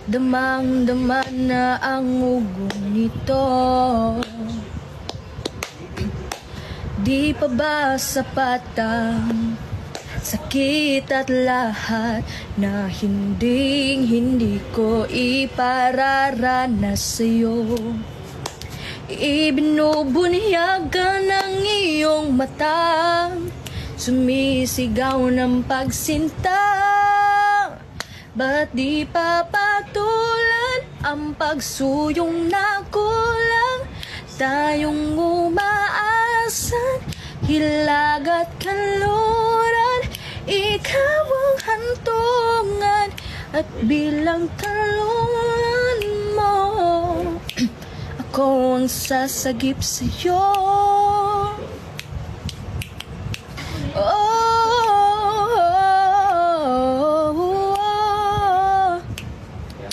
Damang-dama na ang ugong nito. Di pa ba sapat ang sakit at lahat na hindi ko ipararanas sa'yo? Ibinubunyagan ng iyong mata, sumisigaw ng pagsinta. Ba't di pa patulan ang pagsuyong na kulang? Tayong umaasan, hilag at kanluran. Ikaw ang hantungan at bilang talungan mo, ako ang sasagip sa'yo.